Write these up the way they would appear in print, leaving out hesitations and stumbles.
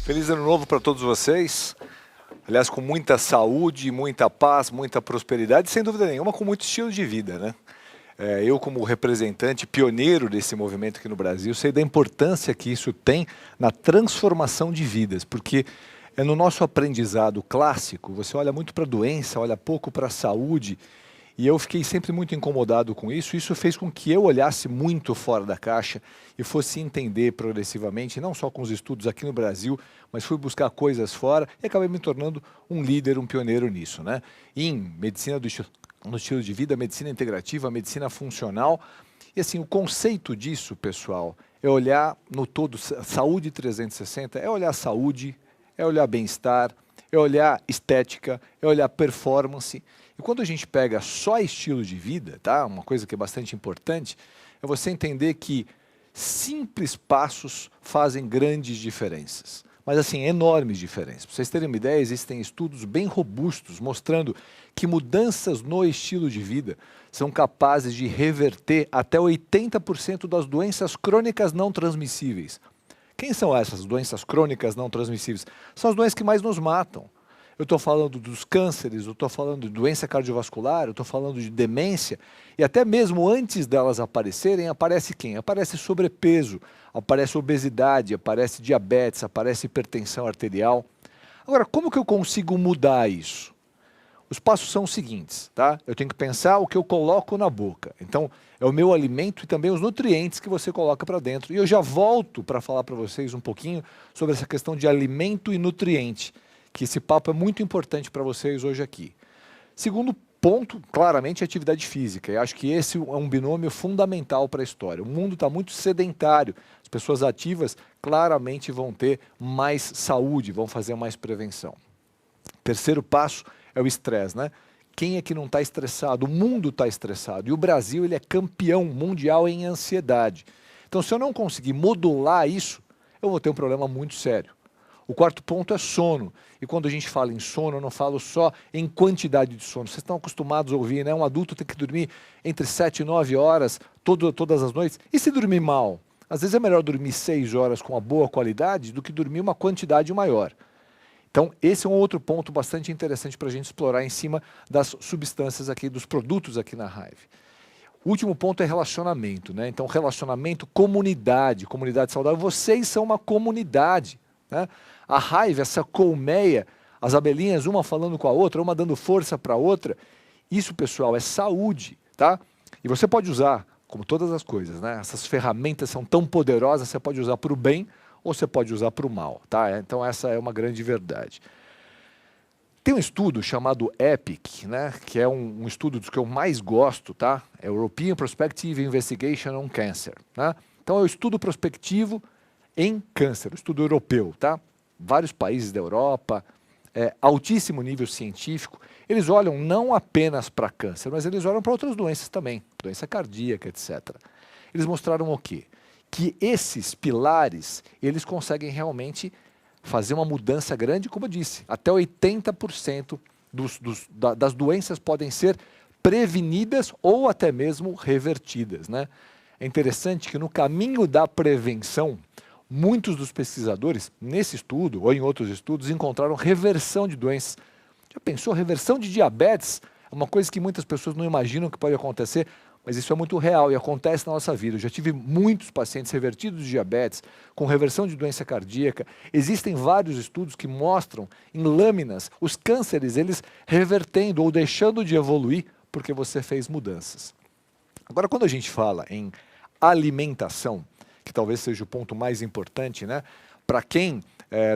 Feliz ano novo para todos vocês. Aliás, com muita saúde, muita paz, muita prosperidade, sem dúvida nenhuma, com muito estilo de vida, né? Eu, como representante pioneiro desse movimento aqui no Brasil, sei da importância que isso tem na transformação de vidas, porque no nosso aprendizado clássico, você olha muito para a doença, olha pouco para a saúde, e eu fiquei sempre muito incomodado com isso. Isso fez com que eu olhasse muito fora da caixa e fosse entender progressivamente, não só com os estudos aqui no Brasil, mas fui buscar coisas fora e acabei me tornando um líder, um pioneiro nisso, né? Em medicina no estilo de vida, medicina integrativa, medicina funcional. E assim, o conceito disso, pessoal, é olhar no todo, saúde 360, é olhar saúde, é olhar bem-estar, é olhar estética, é olhar performance. E quando a gente pega só estilo de vida, tá? Uma coisa que é bastante importante, é você entender que simples passos fazem grandes diferenças. Mas assim, enormes diferenças. Para vocês terem uma ideia, existem estudos bem robustos mostrando que mudanças no estilo de vida são capazes de reverter até 80% das doenças crônicas não transmissíveis. Quem são essas doenças crônicas não transmissíveis? São as doenças que mais nos matam. Eu estou falando dos cânceres, eu estou falando de doença cardiovascular, eu estou falando de demência, e até mesmo antes delas aparecerem, aparece quem? Aparece sobrepeso, aparece obesidade, aparece diabetes, aparece hipertensão arterial. Agora, como que eu consigo mudar isso? Os passos são os seguintes, tá? Eu tenho que pensar o que eu coloco na boca. Então, é o meu alimento e também os nutrientes que você coloca para dentro. E eu já volto para falar para vocês um pouquinho sobre essa questão de alimento e nutriente, que esse papo é muito importante para vocês hoje aqui. Segundo ponto, claramente, é atividade física. E acho que esse é um binômio fundamental para a história. O mundo está muito sedentário. As pessoas ativas claramente vão ter mais saúde, vão fazer mais prevenção. Terceiro passo é o estresse, né? Quem é que não está estressado? O mundo está estressado. E o Brasil, ele é campeão mundial em ansiedade. Então, se eu não conseguir modular isso, eu vou ter um problema muito sério. O quarto ponto é sono. E quando a gente fala em sono, eu não falo só em quantidade de sono. Vocês estão acostumados a ouvir, né? Um adulto tem que dormir entre 7 e 9 horas todas as noites. E se dormir mal? Às vezes é melhor dormir 6 horas com uma boa qualidade do que dormir uma quantidade maior. Então, esse é um outro ponto bastante interessante para a gente explorar em cima das substâncias aqui, dos produtos aqui na Hive. O último ponto é relacionamento, né? Então, relacionamento, comunidade saudável. Vocês são uma comunidade, né? A Hive, essa colmeia, as abelhinhas, uma falando com a outra, uma dando força para a outra. Isso, pessoal, é saúde, tá? E você pode usar, como todas as coisas, né? Essas ferramentas são tão poderosas, você pode usar para o bem ou você pode usar para o mal, tá? Então essa é uma grande verdade. Tem um estudo chamado EPIC, né? Que é um estudo dos que eu mais gosto, tá? É European Prospective Investigation on Cancer, né? Então é o estudo prospectivo em câncer, o estudo europeu, tá? Vários países da Europa, altíssimo nível científico, eles olham não apenas para câncer, mas eles olham para outras doenças também, doença cardíaca, etc. Eles mostraram o quê? Que esses pilares, eles conseguem realmente fazer uma mudança grande, como eu disse, até 80% das doenças podem ser prevenidas ou até mesmo revertidas, né? É interessante que no caminho da prevenção, muitos dos pesquisadores, nesse estudo ou em outros estudos, encontraram reversão de doenças. Já pensou? Reversão de diabetes é uma coisa que muitas pessoas não imaginam que pode acontecer, mas isso é muito real e acontece na nossa vida. Eu já tive muitos pacientes revertidos de diabetes, com reversão de doença cardíaca. Existem vários estudos que mostram em lâminas os cânceres, eles revertendo ou deixando de evoluir porque você fez mudanças. Agora, quando a gente fala em alimentação, que talvez seja o ponto mais importante, né? Para quem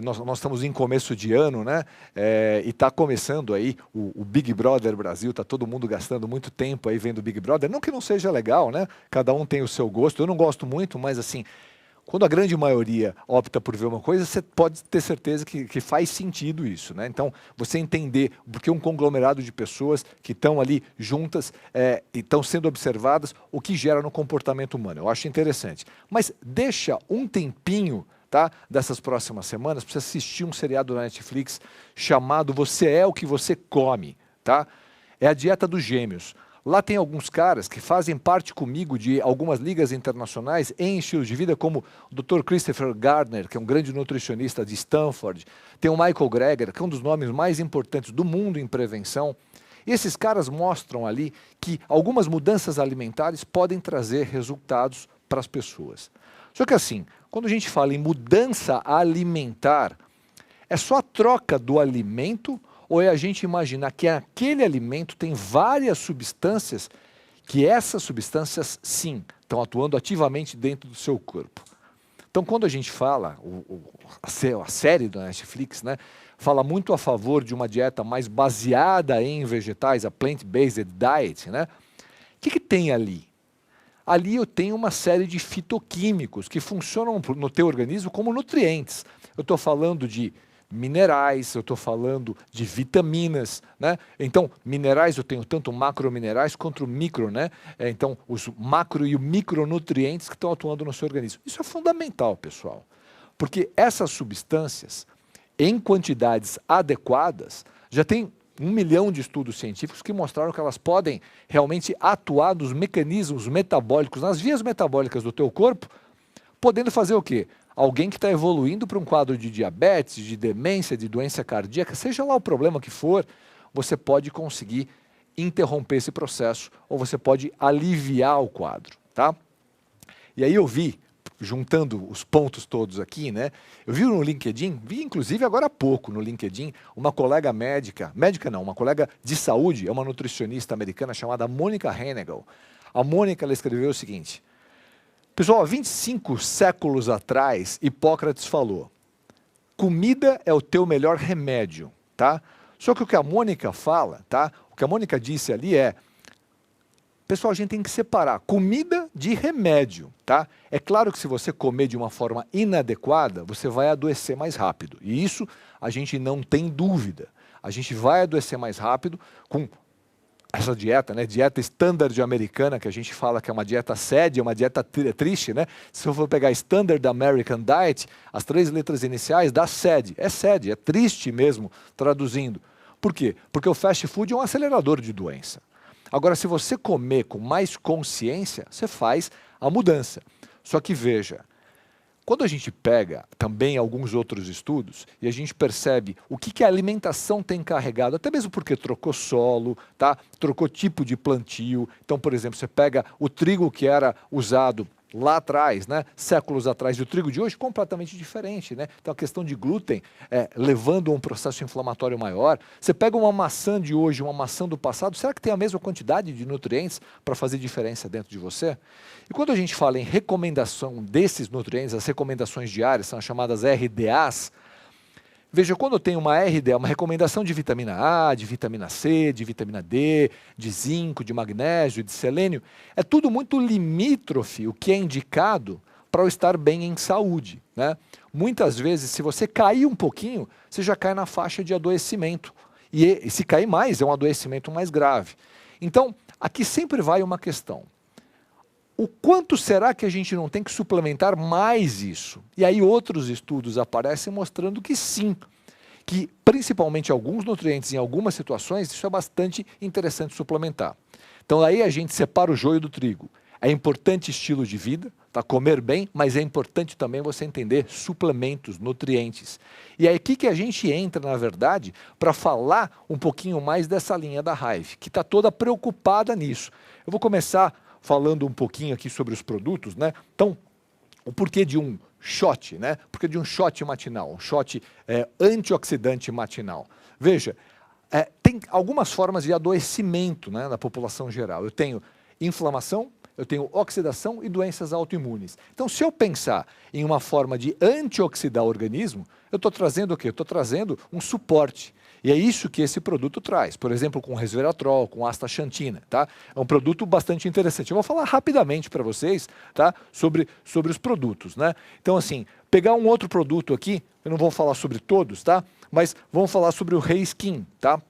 nós estamos em começo de ano, né? E está começando aí o Big Brother Brasil, está todo mundo gastando muito tempo aí vendo o Big Brother. Não que não seja legal, né? Cada um tem o seu gosto. Eu não gosto muito, mas assim, quando a grande maioria opta por ver uma coisa, você pode ter certeza que faz sentido isso, né? Então, você entender porque um conglomerado de pessoas que estão ali juntas e estão sendo observadas, o que gera no comportamento humano. Eu acho interessante. Mas deixa um tempinho, tá, dessas próximas semanas para você assistir um seriado da Netflix chamado Você é o que você come, tá? É a dieta dos gêmeos. Lá tem alguns caras que fazem parte comigo de algumas ligas internacionais em estilos de vida, como o Dr. Christopher Gardner, que é um grande nutricionista de Stanford. Tem o Michael Greger, que é um dos nomes mais importantes do mundo em prevenção. E esses caras mostram ali que algumas mudanças alimentares podem trazer resultados para as pessoas. Só que assim, quando a gente fala em mudança alimentar, é só a troca do alimento ou é a gente imaginar que aquele alimento tem várias substâncias que essas substâncias, sim, estão atuando ativamente dentro do seu corpo? Então, quando a gente fala, a série da Netflix, né, fala muito a favor de uma dieta mais baseada em vegetais, a plant-based diet, né? O que tem ali? Ali eu tenho uma série de fitoquímicos que funcionam no teu organismo como nutrientes. Eu estou falando de minerais, eu estou falando de vitaminas, né? Então, minerais eu tenho tanto macrominerais quanto micro, né? Então, os macro e micronutrientes que estão atuando no seu organismo. Isso é fundamental, pessoal, porque essas substâncias, em quantidades adequadas, já tem 1 milhão de estudos científicos que mostraram que elas podem realmente atuar nos mecanismos metabólicos, nas vias metabólicas do teu corpo, podendo fazer o quê? Alguém que está evoluindo para um quadro de diabetes, de demência, de doença cardíaca, seja lá o problema que for, você pode conseguir interromper esse processo ou você pode aliviar o quadro, tá? E aí eu vi, juntando os pontos todos aqui, né? Eu vi no LinkedIn, vi inclusive agora há pouco no LinkedIn, uma colega uma colega de saúde, é uma nutricionista americana chamada Mônica Henegel. A Mônica, ela escreveu o seguinte: pessoal, há 25 séculos atrás, Hipócrates falou: comida é o teu melhor remédio, tá? Só que o que a Mônica fala, tá? O que a Mônica disse ali é: pessoal, a gente tem que separar comida de remédio, tá? É claro que se você comer de uma forma inadequada, você vai adoecer mais rápido. E isso a gente não tem dúvida. A gente vai adoecer mais rápido com essa dieta, né? Dieta standard americana, que a gente fala que é uma dieta SAD, é uma dieta triste, né? Se eu for pegar Standard American Diet, as 3 letras iniciais dá SAD. É SAD, é triste mesmo, traduzindo. Por quê? Porque o fast food é um acelerador de doença. Agora, se você comer com mais consciência, você faz a mudança. Só que veja, quando a gente pega também alguns outros estudos e a gente percebe o que a alimentação tem carregado, até mesmo porque trocou solo, tá? Trocou tipo de plantio. Então, por exemplo, você pega o trigo que era usado lá atrás, né? Séculos atrás, e o trigo de hoje completamente diferente, né? Então a questão de glúten levando a um processo inflamatório maior. Você pega uma maçã de hoje, uma maçã do passado, será que tem a mesma quantidade de nutrientes para fazer diferença dentro de você? E quando a gente fala em recomendação desses nutrientes, as recomendações diárias são as chamadas RDAs. Veja, quando eu tenho uma RDA, uma recomendação de vitamina A, de vitamina C, de vitamina D, de zinco, de magnésio, de selênio, é tudo muito limítrofe, o que é indicado para eu estar bem em saúde, né? Muitas vezes, se você cair um pouquinho, você já cai na faixa de adoecimento. E se cair mais, é um adoecimento mais grave. Então, aqui sempre vai uma questão. O quanto será que a gente não tem que suplementar mais isso? E aí outros estudos aparecem mostrando que sim, que principalmente alguns nutrientes em algumas situações, isso é bastante interessante suplementar. Então aí a gente separa o joio do trigo. É importante estilo de vida, tá? Comer bem, mas é importante também você entender suplementos, nutrientes. E aí aqui que a gente entra, na verdade, para falar um pouquinho mais dessa linha da Hive, que está toda preocupada nisso. Eu vou começar falando um pouquinho aqui sobre os produtos, né? Então, o porquê de um shot, né? Porquê de um shot matinal, um shot antioxidante matinal. Veja, tem algumas formas de adoecimento, né, na população geral. Eu tenho inflamação, eu tenho oxidação e doenças autoimunes. Então, se eu pensar em uma forma de antioxidar o organismo, eu estou trazendo o quê? Eu estou trazendo um suporte. E é isso que esse produto traz, por exemplo, com resveratrol, com astaxantina, tá? É um produto bastante interessante. Eu vou falar rapidamente para vocês, tá? Sobre os produtos, né? Então, assim, pegar um outro produto aqui, eu não vou falar sobre todos, tá? Mas vamos falar sobre o Reskin, tá?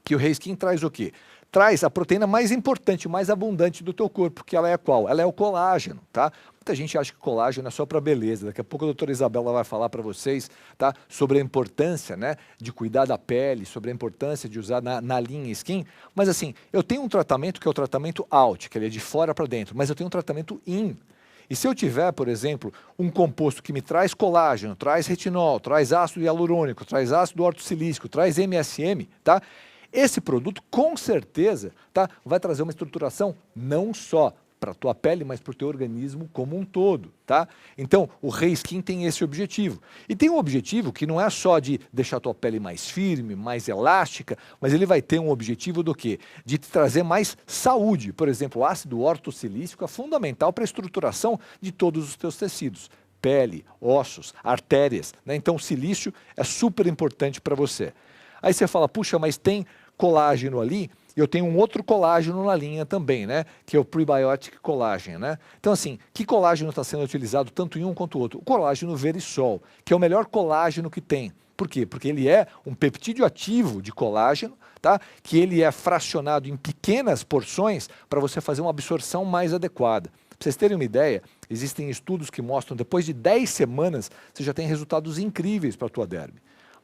Que o Reskin traz o quê? traz a proteína mais importante, mais abundante do teu corpo, que ela é qual? Ela é o colágeno, tá? Muita gente acha que colágeno é só para beleza. Daqui a pouco a doutora Isabela vai falar para vocês, tá? Sobre a importância, né, de cuidar da pele, sobre a importância de usar na linha skin. Mas assim, eu tenho um tratamento que é o tratamento out, que ele é de fora para dentro, mas eu tenho um tratamento in. E se eu tiver, por exemplo, um composto que me traz colágeno, traz retinol, traz ácido hialurônico, traz ácido ortossilícico, traz MSM, tá? Esse produto, com certeza, tá, vai trazer uma estruturação não só para a tua pele, mas para o teu organismo como um todo, tá? Então, o Reskin tem esse objetivo. E tem um objetivo que não é só de deixar a tua pele mais firme, mais elástica, mas ele vai ter um objetivo do quê? De te trazer mais saúde. Por exemplo, o ácido ortossilícico é fundamental para a estruturação de todos os teus tecidos. Pele, ossos, artérias, né? Então, o silício é super importante para você. Aí você fala, puxa, mas tem colágeno ali, eu tenho um outro colágeno na linha também, né? Que é o Prebiotic Collagen, né? Então, assim, que colágeno está sendo utilizado tanto em um quanto o outro? O colágeno Verisol, que é o melhor colágeno que tem. Por quê? Porque ele é um peptídeo ativo de colágeno, tá? Que ele é fracionado em pequenas porções para você fazer uma absorção mais adequada. Para vocês terem uma ideia, existem estudos que mostram que depois de 10 semanas você já tem resultados incríveis para a tua derme.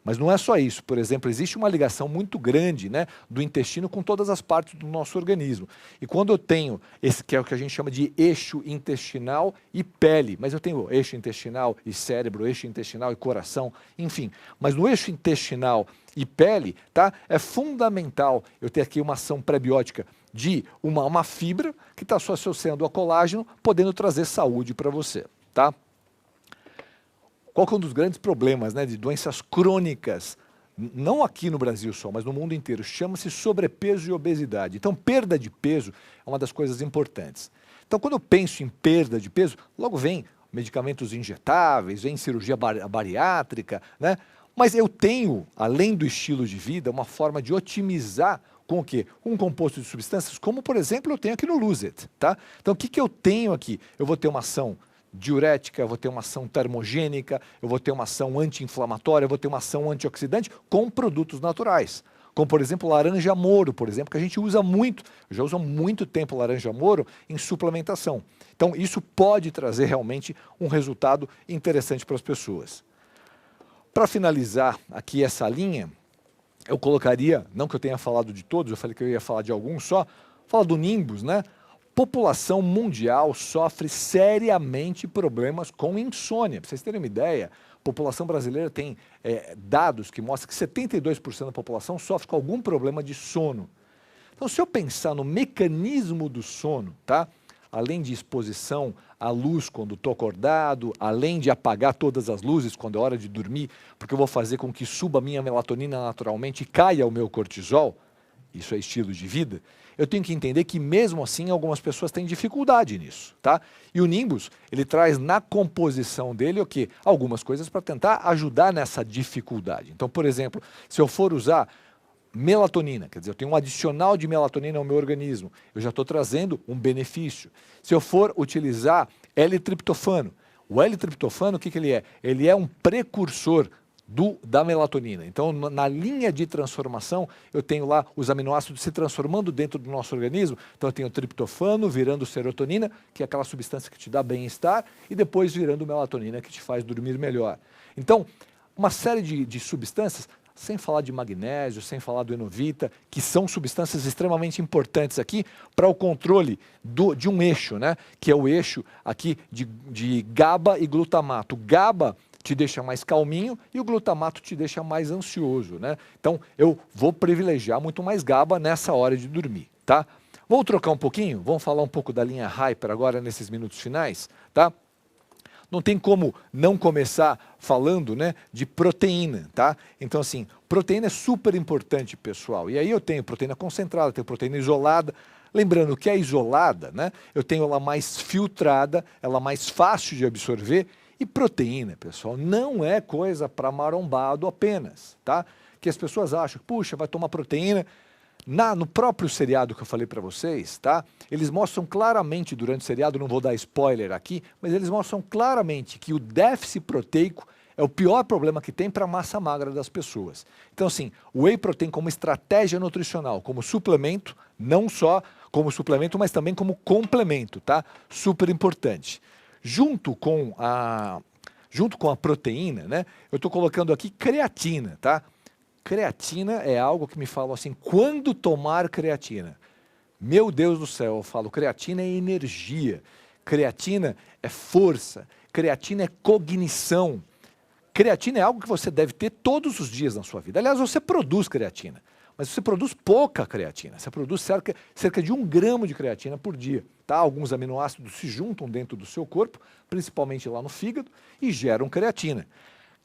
Mas não é só isso. Por exemplo, existe uma ligação muito grande, né, do intestino com todas as partes do nosso organismo. E quando eu tenho esse que é o que a gente chama de eixo intestinal e pele, mas eu tenho eixo intestinal e cérebro, eixo intestinal e coração, enfim. Mas no eixo intestinal e pele, tá, é fundamental eu ter aqui uma ação prebiótica de uma fibra que está só associando a colágeno, podendo trazer saúde para você, tá? Qual que é um dos grandes problemas, né, de doenças crônicas, não aqui no Brasil só, mas no mundo inteiro? Chama-se sobrepeso e obesidade. Então, perda de peso é uma das coisas importantes. Então, quando eu penso em perda de peso, logo vem medicamentos injetáveis, vem cirurgia bariátrica, né? Mas eu tenho, além do estilo de vida, uma forma de otimizar com o quê? Um composto de substâncias, como, por exemplo, eu tenho aqui no Lose It, tá? Então, o que que eu tenho aqui? Eu vou ter uma ação diurética, eu vou ter uma ação termogênica, eu vou ter uma ação anti-inflamatória, eu vou ter uma ação antioxidante com produtos naturais. Como, por exemplo, laranja-moro, por exemplo, que a gente usa muito, eu já uso há muito tempo laranja-moro em suplementação. Então, isso pode trazer realmente um resultado interessante para as pessoas. Para finalizar aqui essa linha, eu colocaria, não que eu tenha falado de todos, eu falei que eu ia falar de alguns só, falar do Nimbus, né? População mundial sofre seriamente problemas com insônia. Para vocês terem uma ideia, a população brasileira tem dados que mostram que 72% da população sofre com algum problema de sono. Então, se eu pensar no mecanismo do sono, tá? Além de exposição à luz quando estou acordado, além de apagar todas as luzes quando é hora de dormir, porque eu vou fazer com que suba a minha melatonina naturalmente e caia o meu cortisol, isso é estilo de vida, eu tenho que entender que mesmo assim algumas pessoas têm dificuldade nisso, tá? E o Nimbus, ele traz na composição dele o quê? Algumas coisas para tentar ajudar nessa dificuldade. Então, por exemplo, se eu for usar melatonina, quer dizer, eu tenho um adicional de melatonina ao meu organismo, eu já estou trazendo um benefício. Se eu for utilizar L-triptofano, o L-triptofano, o que ele é? Ele é um precursor da melatonina. Então, na linha de transformação, eu tenho lá os aminoácidos se transformando dentro do nosso organismo. Então, eu tenho o triptofano virando serotonina, que é aquela substância que te dá bem-estar, e depois virando melatonina, que te faz dormir melhor. Então, uma série de substâncias, sem falar de magnésio, sem falar do Enovita, que são substâncias extremamente importantes aqui para o controle de um eixo, né? Que é o eixo aqui de GABA e glutamato. GABA te deixa mais calminho e o glutamato te deixa mais ansioso, né? Então, eu vou privilegiar muito mais GABA nessa hora de dormir, tá? Vamos trocar um pouquinho? Vamos falar um pouco da linha Hyper agora nesses minutos finais, tá? Não tem como não começar falando, né, de proteína, tá? Então, assim, proteína é super importante, pessoal. E aí eu tenho proteína concentrada, tenho proteína isolada. Lembrando que a isolada, né, eu tenho ela mais filtrada, ela mais fácil de absorver. E proteína, pessoal, não é coisa para marombado apenas, tá? Que as pessoas acham, puxa, vai tomar proteína. No próprio seriado que eu falei para vocês, tá? Eles mostram claramente durante o seriado, não vou dar spoiler aqui, mas eles mostram claramente que o déficit proteico É o pior problema que tem para a massa magra das pessoas. Então, assim, o whey protein como estratégia nutricional, como suplemento, não só como suplemento, mas também como complemento, tá? Super importante. Junto com a proteína, né? Eu estou colocando aqui creatina, tá? Creatina é algo que me falam assim, quando tomar creatina? Meu Deus do céu, eu falo, creatina é energia, creatina é força, creatina é cognição. Creatina é algo que você deve ter todos os dias na sua vida. Aliás, você produz creatina, mas você produz pouca creatina. Você produz cerca de 1 grama de creatina por dia. Tá? Alguns aminoácidos se juntam dentro do seu corpo, principalmente lá no fígado, e geram creatina.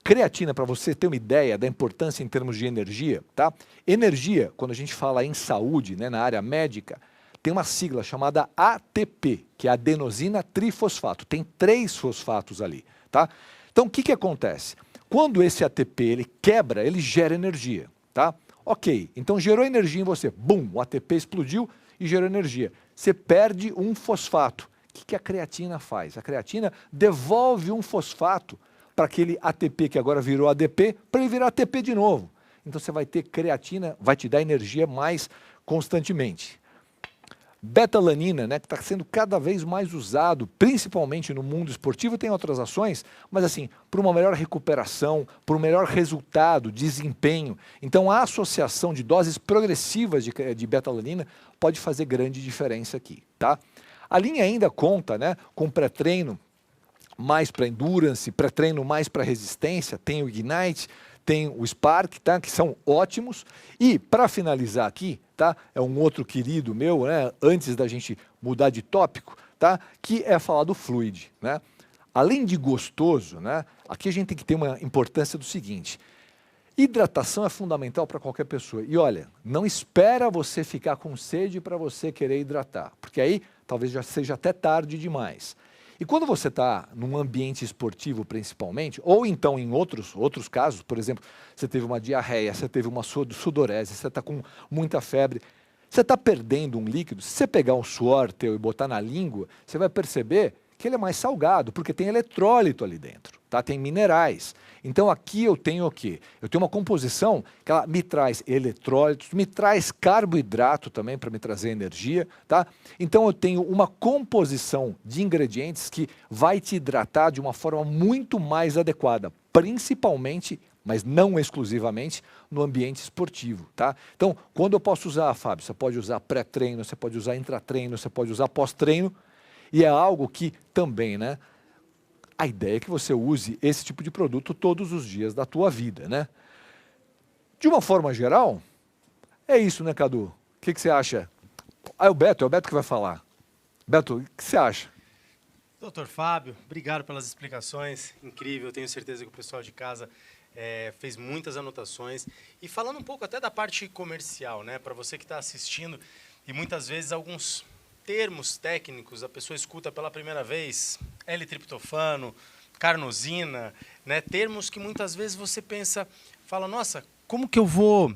Creatina, para você ter uma ideia da importância em termos de energia, tá? Energia, quando a gente fala em saúde, né, na área médica, tem uma sigla chamada ATP, que é adenosina trifosfato. Tem 3 fosfatos ali, tá? Então, o que acontece? Quando esse ATP ele quebra, ele gera energia, tá? Ok, então gerou energia em você, bum, o ATP explodiu e gerou energia. Você perde um fosfato. O que a creatina faz? A creatina devolve um fosfato para aquele ATP que agora virou ADP, para ele virar ATP de novo. Então você vai ter creatina, vai te dar energia mais constantemente. Betalanina, né, que está sendo cada vez mais usado, principalmente no mundo esportivo, tem outras ações, mas assim, para uma melhor recuperação, para um melhor resultado, desempenho. Então a associação de doses progressivas de betalanina pode fazer grande diferença aqui, tá? A linha ainda conta, né, com pré-treino mais para endurance, pré-treino mais para resistência, tem o Ignite, tem o Spark, tá? Que são ótimos. E para finalizar aqui, tá? É um outro querido meu, né? Antes da gente mudar de tópico, tá? Que é falar do Fluid, né? Além de gostoso, né? Aqui a gente tem que ter uma importância do seguinte: hidratação é fundamental para qualquer pessoa. E olha, não espera você ficar com sede para você querer hidratar, porque aí talvez já seja até tarde demais. E quando você está num ambiente esportivo principalmente, ou então em outros casos, por exemplo, você teve uma diarreia, você teve uma sudorese, você está com muita febre, você está perdendo um líquido, se você pegar um suor teu e botar na língua, você vai perceber que ele é mais salgado, porque tem eletrólito ali dentro, tá? Tem minerais. Então aqui eu tenho o quê? Eu tenho uma composição que ela me traz eletrólitos, me traz carboidrato também para me trazer energia, tá? Então eu tenho uma composição de ingredientes que vai te hidratar de uma forma muito mais adequada, principalmente, mas não exclusivamente, no ambiente esportivo, tá? Então, quando eu posso usar, Fábio, você pode usar pré-treino, você pode usar intratreino, você pode usar pós-treino, e é algo que também, né? A ideia é que você use esse tipo de produto todos os dias da tua vida, né? De uma forma geral, é isso, né, Cadu? O que você acha? Ah, é o Beto que vai falar. Beto, o que você acha? Doutor Fábio, obrigado pelas explicações, incrível, tenho certeza que o pessoal de casa fez muitas anotações. E falando um pouco até da parte comercial, né, para você que está assistindo, e muitas vezes alguns termos técnicos, a pessoa escuta pela primeira vez, L-triptofano, carnosina, né? Termos que muitas vezes você pensa, fala, nossa, como que eu vou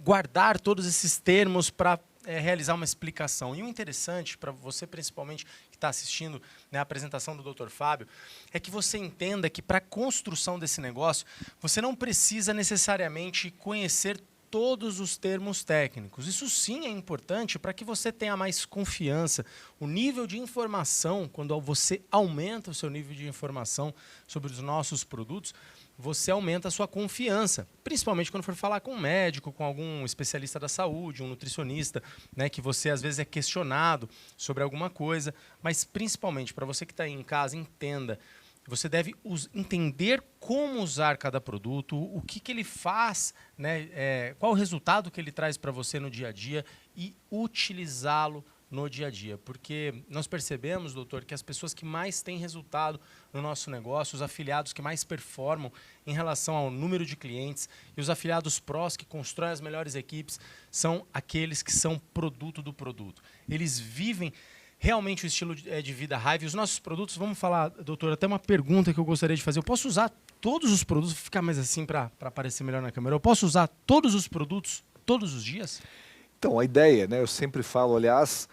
guardar todos esses termos para realizar uma explicação? E o interessante, para você principalmente que está assistindo, né, a apresentação do Dr. Fábio, é que você entenda que para a construção desse negócio, você não precisa necessariamente conhecer todos os termos técnicos. Isso sim é importante para que você tenha mais confiança. O nível de informação, quando você aumenta o seu nível de informação sobre os nossos produtos, você aumenta a sua confiança, principalmente quando for falar com um médico, com algum especialista da saúde, um nutricionista, né, que você às vezes é questionado sobre alguma coisa, mas principalmente para você que está aí em casa, entenda. Você deve entender como usar cada produto, o que ele faz, né, qual o resultado que ele traz para você no dia a dia e utilizá-lo no dia a dia. Porque nós percebemos, doutor, que as pessoas que mais têm resultado no nosso negócio, os afiliados que mais performam em relação ao número de clientes e os afiliados prós que constroem as melhores equipes são aqueles que são produto do produto. Eles vivem realmente o estilo de vida Hive. Os nossos produtos, vamos falar, doutor, até uma pergunta que eu gostaria de fazer. Eu posso usar todos os produtos, vou ficar mais assim para aparecer melhor na câmera, eu posso usar todos os produtos todos os dias? Então, a ideia, né, eu sempre falo, aliás,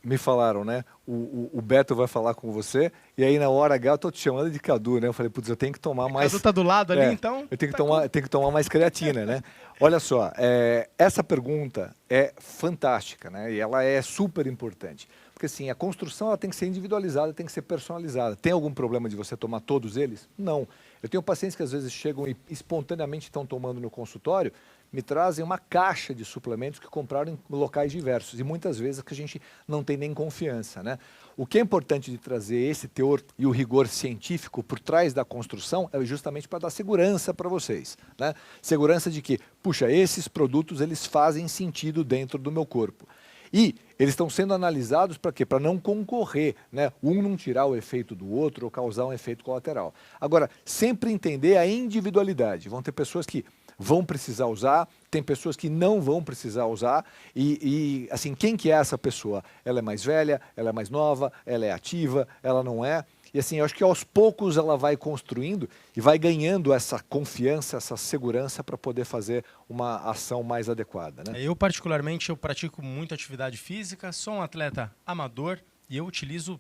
me falaram, né? O Beto vai falar com você, e aí na hora H eu tô te chamando de Cadu, né? Eu falei, putz, eu tenho que tomar mais. Cadu tá do lado ali, então. Eu tenho que tomar mais creatina, né? Olha só, essa pergunta é fantástica, né? E ela é super importante. Porque assim, a construção ela tem que ser individualizada, tem que ser personalizada. Tem algum problema de você tomar todos eles? Não. Eu tenho pacientes que às vezes chegam e espontaneamente estão tomando no consultório, me trazem uma caixa de suplementos que compraram em locais diversos e muitas vezes que a gente não tem nem confiança, né? O que é importante de trazer esse teor e o rigor científico por trás da construção é justamente para dar segurança para vocês, né? Segurança de que, puxa, esses produtos eles fazem sentido dentro do meu corpo. E eles estão sendo analisados para quê? Para não concorrer, né? Um não tirar o efeito do outro ou causar um efeito colateral. Agora, sempre entender a individualidade. Vão ter pessoas que vão precisar usar, tem pessoas que não vão precisar usar assim, quem que é essa pessoa? Ela é mais velha, ela é mais nova, ela é ativa, ela não é? E assim, eu acho que aos poucos ela vai construindo e vai ganhando essa confiança, essa segurança para poder fazer uma ação mais adequada, né? Eu particularmente, eu pratico muita atividade física, sou um atleta amador e eu utilizo,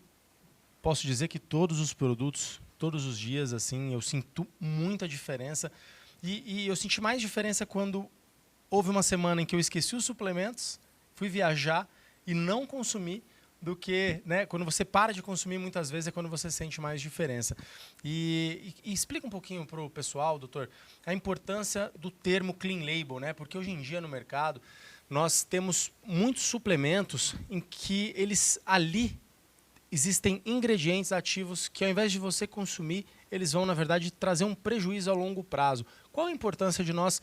posso dizer que todos os produtos, todos os dias, assim, eu sinto muita diferença. E eu senti mais diferença quando houve uma semana em que eu esqueci os suplementos, fui viajar e não consumi, do que, né, quando você para de consumir, muitas vezes é quando você sente mais diferença. E explica um pouquinho para o pessoal, doutor, a importância do termo clean label, né? Porque hoje em dia no mercado nós temos muitos suplementos em que eles ali existem ingredientes ativos que ao invés de você consumir, eles vão, na verdade, trazer um prejuízo a longo prazo. Qual a importância de nós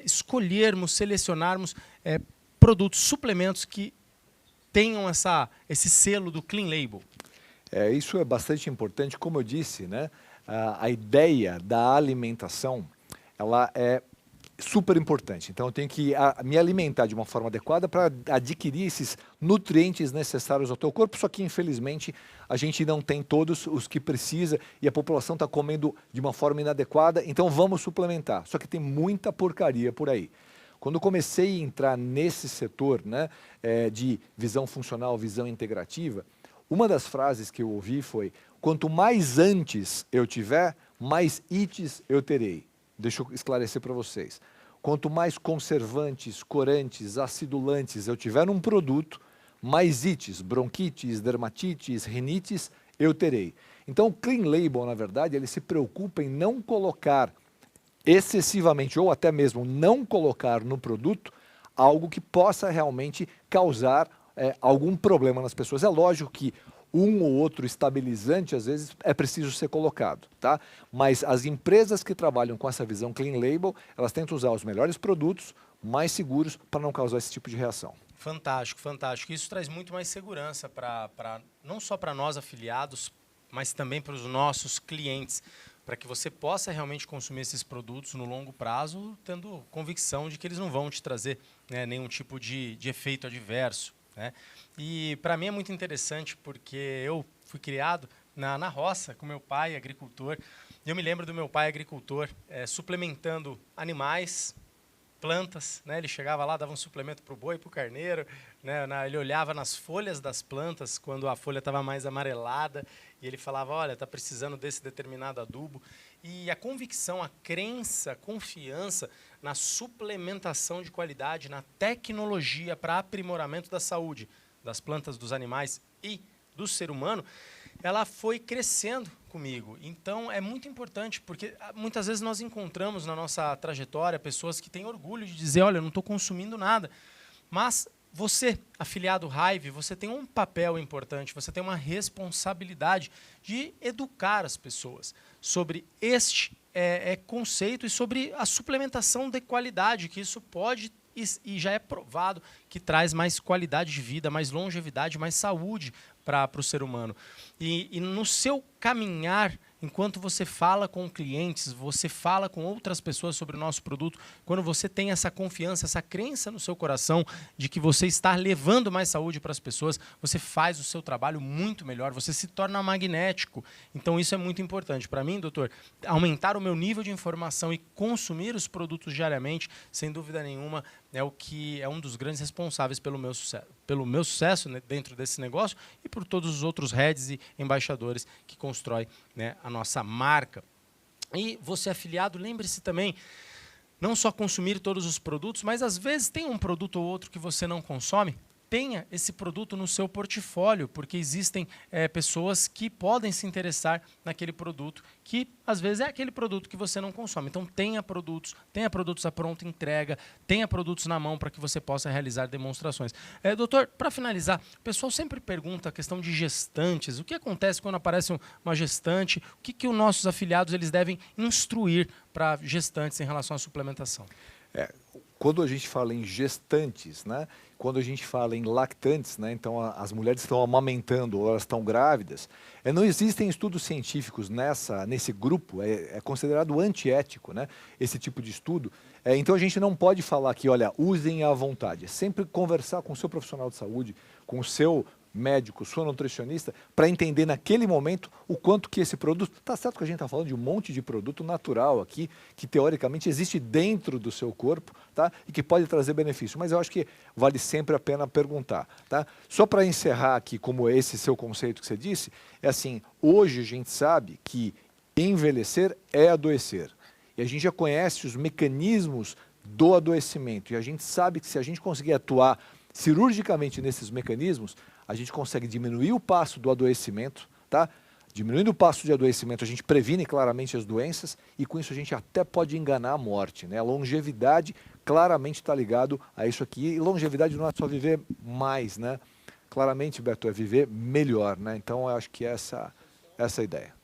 escolhermos, selecionarmos produtos, suplementos que tenham esse selo do Clean Label? Isso é bastante importante. Como eu disse, né, a ideia da alimentação ela é super importante. Então eu tenho que me alimentar de uma forma adequada para adquirir esses nutrientes necessários ao teu corpo, só que infelizmente a gente não tem todos os que precisa e a população está comendo de uma forma inadequada, então vamos suplementar. Só que tem muita porcaria por aí. Quando eu comecei a entrar nesse setor, né, de visão funcional, visão integrativa, uma das frases que eu ouvi foi: quanto mais antes eu tiver, mais ites eu terei. Deixa eu esclarecer para vocês. Quanto mais conservantes, corantes, acidulantes eu tiver num produto, mais ites, bronquites, dermatites, rinites eu terei. Então o Clean Label, na verdade, ele se preocupa em não colocar excessivamente ou até mesmo não colocar no produto algo que possa realmente causar algum problema nas pessoas. É lógico que um ou outro estabilizante, às vezes, é preciso ser colocado, tá? Mas as empresas que trabalham com essa visão Clean Label, elas tentam usar os melhores produtos, mais seguros, para não causar esse tipo de reação. Fantástico, fantástico. Isso traz muito mais segurança não só para nós afiliados, mas também para os nossos clientes, para que você possa realmente consumir esses produtos no longo prazo, tendo convicção de que eles não vão te trazer, né, nenhum tipo de efeito adverso, né? E para mim é muito interessante porque eu fui criado na roça com meu pai, agricultor. E eu me lembro do meu pai, agricultor, suplementando animais, plantas, né? Ele chegava lá, dava um suplemento para o boi, para o carneiro, né? Ele olhava nas folhas das plantas quando a folha estava mais amarelada e ele falava: olha, está precisando desse determinado adubo. E a convicção, a crença, a confiança na suplementação de qualidade, na tecnologia para aprimoramento da saúde das plantas, dos animais e do ser humano, ela foi crescendo comigo. Então é muito importante, porque muitas vezes nós encontramos na nossa trajetória pessoas que têm orgulho de dizer: olha, eu não estou consumindo nada. Mas você, afiliado Hive, você tem um papel importante, você tem uma responsabilidade de educar as pessoas sobre este conceito e sobre a suplementação de qualidade, que isso pode e já é provado que traz mais qualidade de vida, mais longevidade, mais saúde para o ser humano. E no seu caminhar enquanto você fala com clientes, você fala com outras pessoas sobre o nosso produto, quando você tem essa confiança, essa crença no seu coração de que você está levando mais saúde para as pessoas, você faz o seu trabalho muito melhor, você se torna magnético. Então isso é muito importante. Para mim, doutor, aumentar o meu nível de informação e consumir os produtos diariamente, sem dúvida nenhuma, é o que é um dos grandes responsáveis pelo meu sucesso, né, dentro desse negócio e por todos os outros heads e embaixadores que constroem, né, a nossa marca. E você afiliado, lembre-se também, não só consumir todos os produtos, mas às vezes tem um produto ou outro que você não consome, tenha esse produto no seu portfólio, porque existem pessoas que podem se interessar naquele produto, que às vezes é aquele produto que você não consome. Então tenha produtos à pronta entrega, tenha produtos na mão para que você possa realizar demonstrações. Doutor, para finalizar, o pessoal sempre pergunta a questão de gestantes, o que acontece quando aparece uma gestante, o que os nossos afiliados eles devem instruir para gestantes em relação à suplementação? Quando a gente fala em gestantes, né, quando a gente fala em lactantes, né, então as mulheres estão amamentando ou elas estão grávidas, não existem estudos científicos nesse grupo, é considerado antiético, né, esse tipo de estudo. Então a gente não pode falar que, olha, usem à vontade. É sempre conversar com o seu profissional de saúde, com o seu médico, sua nutricionista, para entender naquele momento o quanto que esse produto... Está certo que a gente está falando de um monte de produto natural aqui, que teoricamente existe dentro do seu corpo, tá? E que pode trazer benefício, mas eu acho que vale sempre a pena perguntar, tá? Só para encerrar aqui, como esse seu conceito que você disse, é assim, hoje a gente sabe que envelhecer é adoecer, e a gente já conhece os mecanismos do adoecimento, e a gente sabe que se a gente conseguir atuar cirurgicamente nesses mecanismos, a gente consegue diminuir o passo do adoecimento, tá? Diminuindo o passo de adoecimento, a gente previne claramente as doenças e com isso a gente até pode enganar a morte, né? A longevidade claramente está ligado a isso aqui. E longevidade não é só viver mais, né? Claramente, Beto, é viver melhor, né? Então eu acho que essa é a ideia.